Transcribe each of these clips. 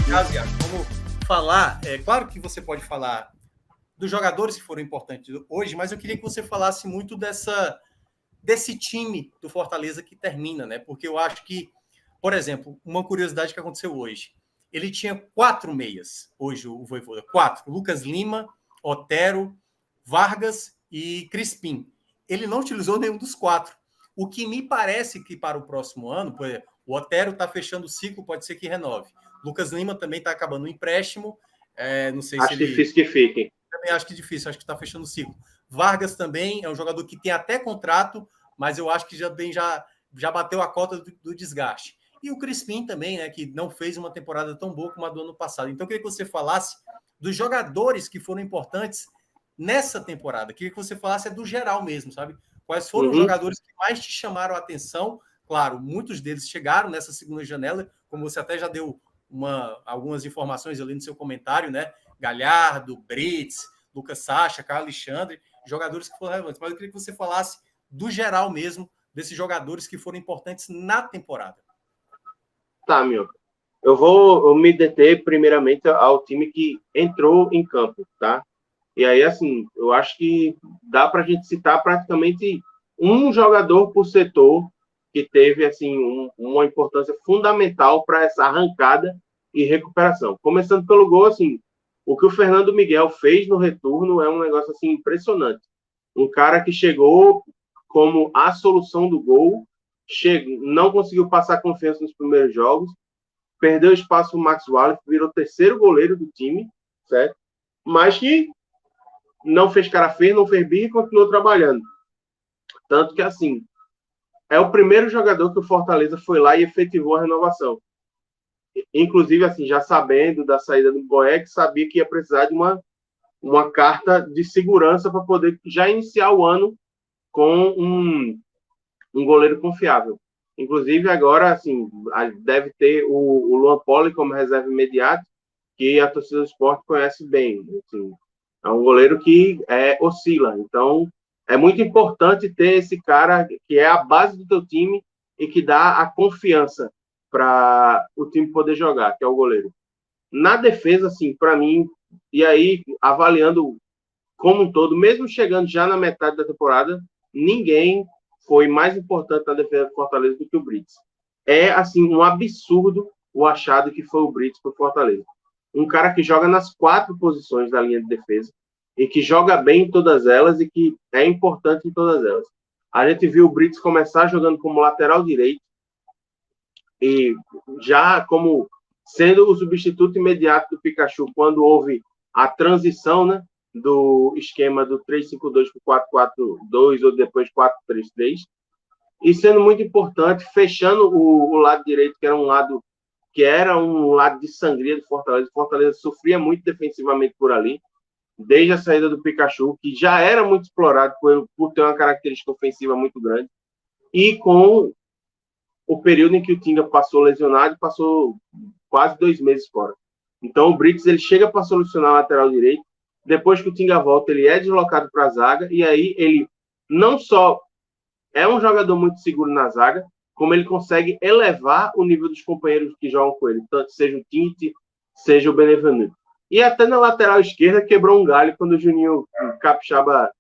caso, Iago, vamos falar. Claro que você pode falar dos jogadores que foram importantes hoje, mas eu queria que você falasse muito desse time do Fortaleza que termina, né? Porque eu acho que, por exemplo, uma curiosidade que aconteceu hoje. Ele tinha 4 meias, hoje o Vojvoda. 4. Lucas Lima, Otero, Vargas e Crispim. Ele não utilizou nenhum dos 4. O que me parece que para o próximo ano, por exemplo, o Otero está fechando o ciclo, pode ser que renove. Lucas Lima também está acabando o empréstimo. Não sei acho se ele. Difícil que fique. Também acho que difícil, acho que está fechando o ciclo. Vargas também é um jogador que tem até contrato, mas eu acho que já bateu a cota do desgaste. E o Crispim também, né, que não fez uma temporada tão boa como a do ano passado. Então, eu queria que você falasse dos jogadores que foram importantes nessa temporada. Eu queria que você falasse do geral mesmo, sabe? Quais foram os jogadores que mais te chamaram a atenção? Claro, muitos deles chegaram nessa segunda janela, como você até já deu algumas informações ali no seu comentário, né? Galhardo, Brits, Lucas Sacha, Carlos Alexandre, jogadores que foram relevantes. Mas eu queria que você falasse do geral mesmo, desses jogadores que foram importantes na temporada. Tá, meu. Eu me deter primeiramente ao time que entrou em campo, tá? E aí, assim, eu acho que dá para a gente citar praticamente um jogador por setor que teve, assim, uma importância fundamental para essa arrancada e recuperação. Começando pelo gol, assim, o que o Fernando Miguel fez no retorno é um negócio, assim, impressionante. Um cara que chegou como a solução do gol, não conseguiu passar confiança nos primeiros jogos, perdeu espaço para o Max Wallace, virou terceiro goleiro do time, certo? Mas que não fez cara feia, não fez birra e continuou trabalhando. Tanto que, assim, é o primeiro jogador que o Fortaleza foi lá e efetivou a renovação. Inclusive, assim, já sabendo da saída do Boeck, sabia que ia precisar de uma carta de segurança para poder já iniciar o ano com um goleiro confiável. Inclusive, agora, assim, deve ter o Luan Poli como reserva imediata, que a torcida do esporte conhece bem. Assim, é um goleiro que oscila. Então, é muito importante ter esse cara que é a base do teu time e que dá a confiança para o time poder jogar, que é o goleiro. Na defesa, assim, para mim, e aí, avaliando como um todo, mesmo chegando já na metade da temporada, ninguém foi mais importante na defesa do Fortaleza do que o Brits. É, assim, um absurdo o achado que foi o Brits para o Fortaleza. Um cara que joga nas 4 posições da linha de defesa e que joga bem em todas elas e que é importante em todas elas. A gente viu o Brits começar jogando como lateral direito e já como sendo o substituto imediato do Pikachu quando houve a transição, né, do esquema do 3-5-2 para o 4-4-2 ou depois 4-3-3, e sendo muito importante, fechando o lado direito, que era um lado de sangria do Fortaleza. O Fortaleza sofria muito defensivamente por ali, desde a saída do Pikachu, que já era muito explorado por ter uma característica ofensiva muito grande, e com o período em que o Tinga passou lesionado, passou quase 2 meses fora. Então o Brits ele chega para solucionar a lateral direito, depois que o Tinga volta, ele é deslocado para a zaga, e aí ele não só é um jogador muito seguro na zaga, como ele consegue elevar o nível dos companheiros que jogam com ele, tanto seja o Tite, seja o Benevenuto. E até na lateral esquerda quebrou um galho quando o Juninho Capixaba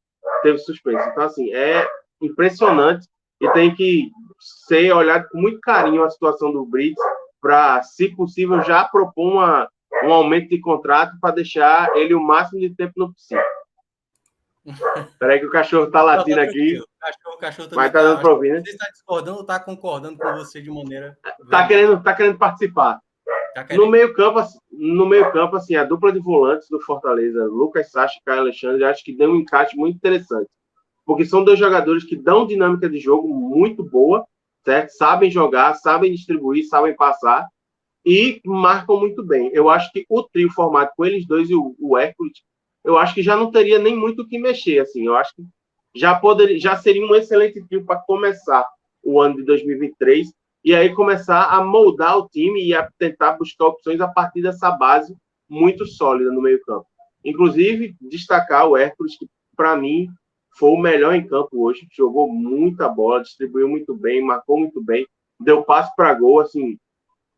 teve suspenso. Então, assim, é impressionante e tem que ser olhado com muito carinho a situação do Brits para, se possível, já propor um aumento de contrato para deixar ele o máximo de tempo no possível. Peraí que o cachorro tá latindo aqui. O cachorro também mas tá dando pra ouvir, né? Você está discordando ou está concordando com você de maneira... Tá querendo participar. No meio campo, assim, a dupla de volantes do Fortaleza, Lucas Sacha e Caio Alexandre, acho que deu um encaixe muito interessante. Porque são 2 jogadores que dão dinâmica de jogo muito boa, certo? Sabem jogar, sabem distribuir, sabem passar e marcam muito bem. Eu acho que o trio formado com eles dois e o Hércules, eu acho que já não teria nem muito o que mexer, assim. Eu acho que já seria um excelente trio para começar o ano de 2023 e aí começar a moldar o time e a tentar buscar opções a partir dessa base muito sólida no meio-campo. Inclusive, destacar o Hércules, que, para mim, foi o melhor em campo hoje. Jogou muita bola, distribuiu muito bem, marcou muito bem, deu passe para gol, assim,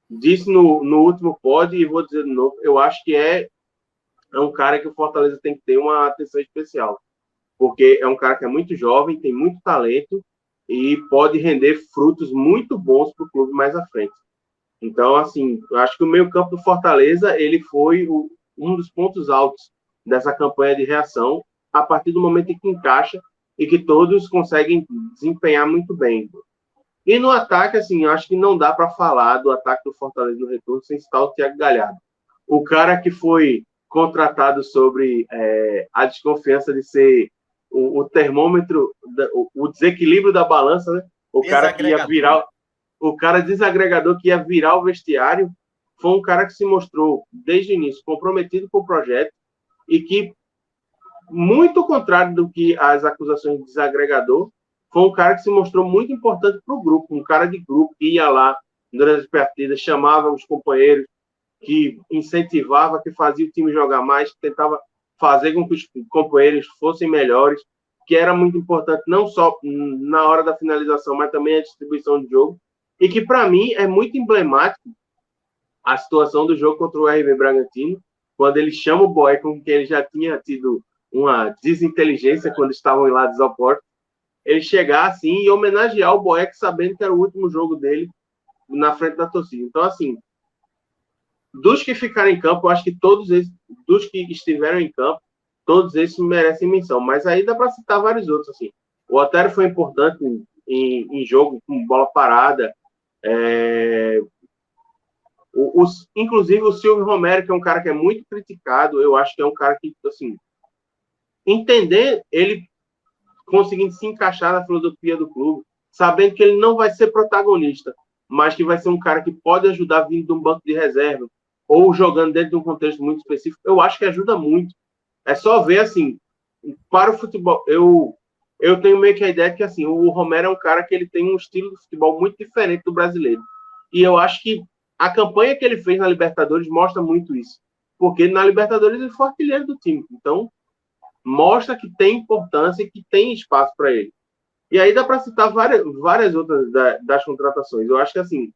disse no último pod e vou dizer de novo, eu acho que é um cara que o Fortaleza tem que ter uma atenção especial, porque é um cara que é muito jovem, tem muito talento e pode render frutos muito bons para o clube mais à frente. Então, assim, eu acho que o meio-campo do Fortaleza ele foi um dos pontos altos dessa campanha de reação, a partir do momento em que encaixa e que todos conseguem desempenhar muito bem. E no ataque, assim, eu acho que não dá para falar do ataque do Fortaleza no retorno sem citar o Thiago Galhardo. O cara que foi contratado sobre a desconfiança de ser o termômetro, o desequilíbrio da balança, né? O cara que ia virar, o cara desagregador que ia virar o vestiário, foi um cara que se mostrou, desde o início, comprometido com o projeto e que, muito ao contrário do que as acusações de desagregador, foi um cara que se mostrou muito importante para o grupo, um cara de grupo que ia lá durante as partidas, chamava os companheiros, que incentivava, que fazia o time jogar mais, que tentava fazer com que os companheiros fossem melhores, que era muito importante não só na hora da finalização, mas também a distribuição de jogo, e que para mim é muito emblemático a situação do jogo contra o RB Bragantino, quando ele chama o Boy, com quem ele já tinha tido uma desinteligência quando estavam lá desoportos, ele chegar assim e homenagear o Boeck, sabendo que era o último jogo dele na frente da torcida. Então, assim, dos que ficaram em campo, eu acho que todos esses, dos que estiveram em campo, todos esses merecem menção. Mas aí dá para citar vários outros. Assim. O Otério foi importante em jogo, com bola parada. Inclusive o Silvio Romero, que é um cara que é muito criticado, eu acho que é um cara que, assim, entender ele conseguindo se encaixar na filosofia do clube, sabendo que ele não vai ser protagonista, mas que vai ser um cara que pode ajudar vindo de um banco de reserva ou jogando dentro de um contexto muito específico, eu acho que ajuda muito. É só ver, assim, para o futebol, eu tenho meio que a ideia que, assim, o Romero é um cara que ele tem um estilo de futebol muito diferente do brasileiro. E eu acho que a campanha que ele fez na Libertadores mostra muito isso. Porque na Libertadores ele foi artilheiro do time. Então, mostra que tem importância e que tem espaço para ele. E aí dá para citar várias outras das contratações. Eu acho que, assim,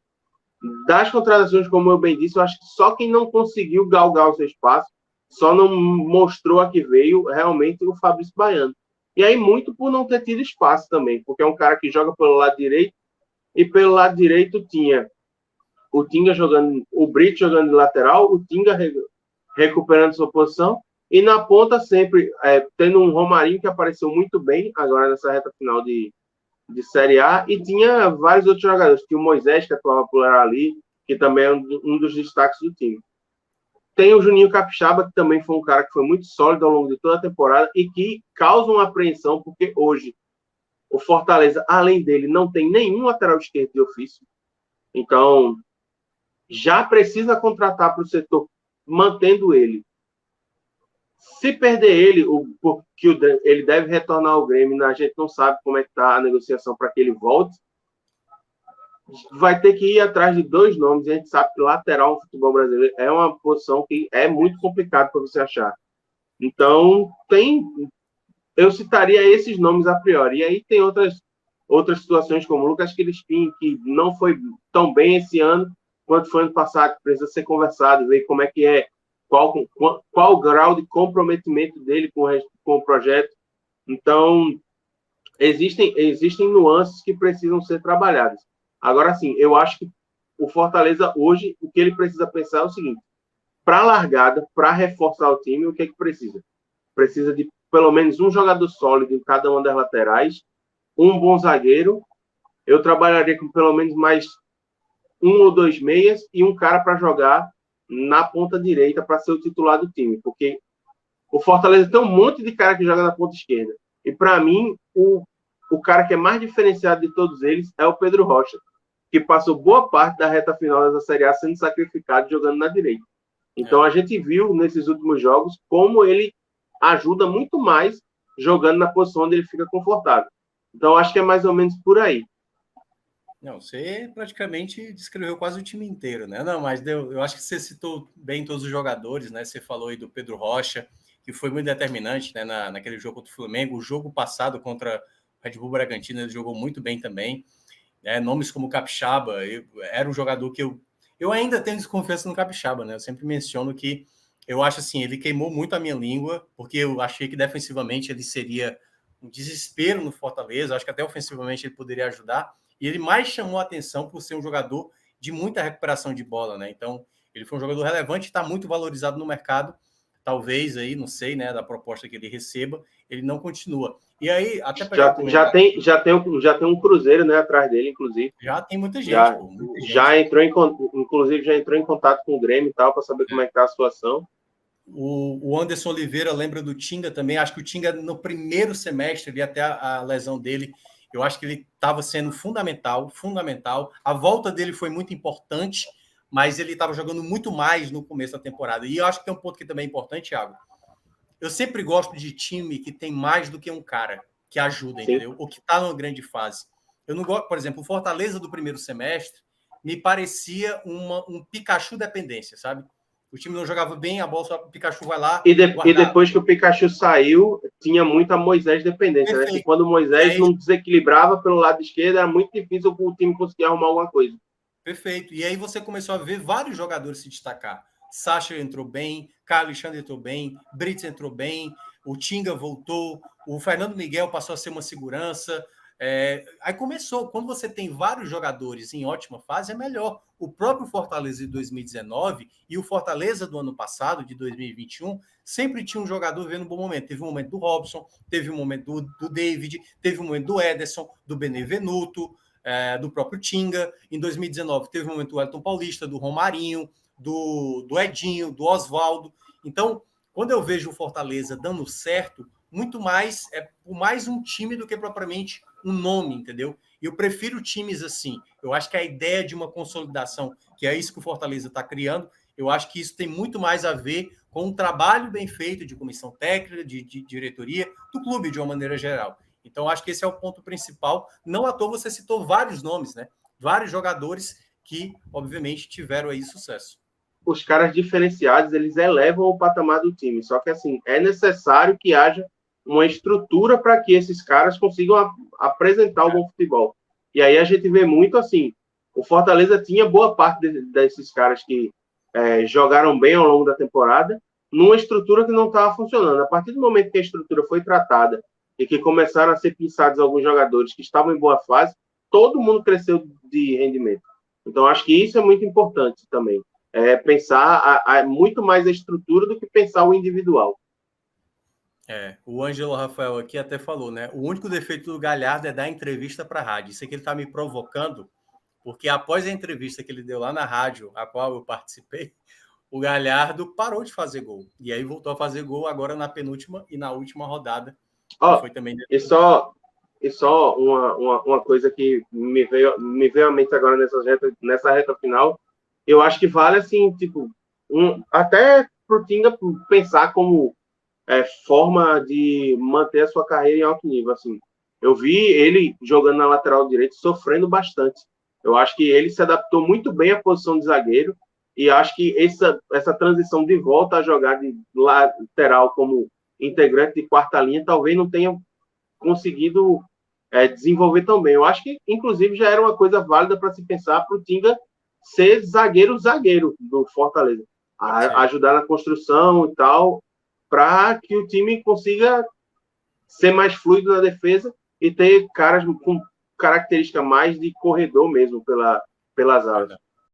das contratações, como eu bem disse, eu acho que só quem não conseguiu galgar o seu espaço, só não mostrou a que veio realmente o Fabrício Baiano. E aí muito por não ter tido espaço também, porque é um cara que joga pelo lado direito, e pelo lado direito tinha o Tinga jogando, o Brito jogando de lateral, o Tinga recuperando sua posição, e na ponta sempre tendo um Romarinho que apareceu muito bem agora nessa reta final de Série A, e tinha vários outros jogadores. Tinha o Moisés, que atuava por ali, que também é um dos destaques do time. Tem o Juninho Capixaba, que também foi um cara que foi muito sólido ao longo de toda a temporada e que causa uma apreensão, porque hoje o Fortaleza, além dele, não tem nenhum lateral esquerdo de ofício. Então, já precisa contratar para o setor, mantendo ele. Se perder ele, porque ele deve retornar ao Grêmio, a gente não sabe como é que está a negociação para que ele volte, vai ter que ir atrás de dois nomes. A gente sabe que lateral no futebol brasileiro é uma posição que é muito complicado para você achar. Então, eu citaria esses nomes a priori. E aí tem outras situações, como o Lucas Crispim, que não foi tão bem esse ano quanto foi ano passado, precisa ser conversado, ver como é que é, qual o grau de comprometimento dele com o projeto. Então, existem nuances que precisam ser trabalhadas. Agora, sim, eu acho que o Fortaleza, hoje, o que ele precisa pensar é o seguinte: para a largada, para reforçar o time, o que é que precisa? Precisa de pelo menos um jogador sólido em cada uma das laterais, um bom zagueiro. Eu trabalharia com pelo menos mais um ou dois meias e um cara para jogar na ponta direita para ser o titular do time, porque o Fortaleza tem um monte de cara que joga na ponta esquerda. E para mim, o cara que é mais diferenciado de todos eles é o Pedro Rocha, que passou boa parte da reta final dessa Série A sendo sacrificado jogando na direita. Então a gente viu nesses últimos jogos como ele ajuda muito mais jogando na posição onde ele fica confortável. Então acho que é mais ou menos por aí. Não, você praticamente descreveu quase o time inteiro, né? Não, mas eu acho que você citou bem todos os jogadores, né? Você falou aí do Pedro Rocha, que foi muito determinante, né, naquele jogo contra o Flamengo. O jogo passado contra o Red Bull Bragantino, ele jogou muito bem também. Né? Nomes como Capixaba, era um jogador que eu Eu ainda tenho desconfiança no Capixaba, né? Eu sempre menciono que eu acho assim, ele queimou muito a minha língua, porque eu achei que defensivamente ele seria um desespero no Fortaleza, acho que até ofensivamente ele poderia ajudar, e ele mais chamou a atenção por ser um jogador de muita recuperação de bola, né? Então, ele foi um jogador relevante, está muito valorizado no mercado, talvez aí, não sei, né, da proposta que ele receba, ele não continua. E aí, até pegar o comentário... Já tem um Cruzeiro, né, atrás dele, inclusive. Já tem muita gente, pô, muita gente. Inclusive, já entrou em contato com o Grêmio e tal, para saber como é que tá a situação. O Anderson Oliveira lembra do Tinga também. Acho que o Tinga, no primeiro semestre, ali até a lesão dele, eu acho que ele estava sendo fundamental. A volta dele foi muito importante, mas ele estava jogando muito mais no começo da temporada. E eu acho que tem um ponto que também é importante, Thiago. Eu sempre gosto de time que tem mais do que um cara que ajuda, Sim. entendeu? Ou que está numa grande fase. Eu não gosto, por exemplo, o Fortaleza do primeiro semestre me parecia um Pikachu dependência, sabe? O time não jogava bem, a bola só o Pikachu vai lá. E depois que o Pikachu saiu, tinha muita Moisés dependência, né? Que quando o Moisés não desequilibrava pelo lado esquerdo, era muito difícil o time conseguir arrumar alguma coisa. Perfeito. E aí você começou a ver vários jogadores se destacar. Sacha entrou bem, Caio Alexandre entrou bem, Brits entrou bem, o Tinga voltou, o Fernando Miguel passou a ser uma segurança. Aí começou, quando você tem vários jogadores em ótima fase, é melhor. O próprio Fortaleza de 2019 e o Fortaleza do ano passado, de 2021, sempre tinha um jogador vendo um bom momento. Teve um momento do Robson, teve um momento do David, teve um momento do Ederson, do Benevenuto, do próprio Tinga. Em 2019 teve um momento do Elton Paulista, do Romarinho, do Edinho, do Oswaldo. Então, quando eu vejo o Fortaleza dando certo, muito mais por mais um time do que propriamente um nome, entendeu? E eu prefiro times assim. Eu acho que a ideia de uma consolidação, que é isso que o Fortaleza está criando, eu acho que isso tem muito mais a ver com um trabalho bem feito de comissão técnica, de diretoria, do clube de uma maneira geral. Então, acho que esse é o ponto principal. Não à toa você citou vários nomes, né? Vários jogadores que, obviamente, tiveram aí sucesso. Os caras diferenciados, eles elevam o patamar do time. Só que, assim, é necessário que haja uma estrutura para que esses caras consigam apresentar um bom futebol. E aí a gente vê muito, assim, o Fortaleza tinha boa parte desses caras que jogaram bem ao longo da temporada, numa estrutura que não estava funcionando. A partir do momento que a estrutura foi tratada e que começaram a ser pensados alguns jogadores que estavam em boa fase, todo mundo cresceu de rendimento. Então, acho que isso é muito importante também. Pensar muito mais a estrutura do que pensar o individual. O Ângelo Rafael aqui até falou, né? O único defeito do Galhardo é dar entrevista para a rádio. Isso aqui ele está me provocando, porque após a entrevista que ele deu lá na rádio, a qual eu participei, o Galhardo parou de fazer gol. E aí voltou a fazer gol agora na penúltima e na última rodada. Foi também... E só uma coisa que me veio à mente agora nessa reta final, eu acho que vale, assim, tipo, até pro Tinga pensar como forma de manter a sua carreira em alto nível, assim. Eu vi ele jogando na lateral direita, sofrendo bastante. Eu acho que ele se adaptou muito bem à posição de zagueiro e acho que essa transição de volta a jogar de lateral como integrante de quarta linha talvez não tenha conseguido desenvolver tão bem. Eu acho que, inclusive, já era uma coisa válida para se pensar para o Tinga ser zagueiro do Fortaleza. Ajudar na construção e tal, para que o time consiga ser mais fluido na defesa e ter caras com característica mais de corredor mesmo pelas alas.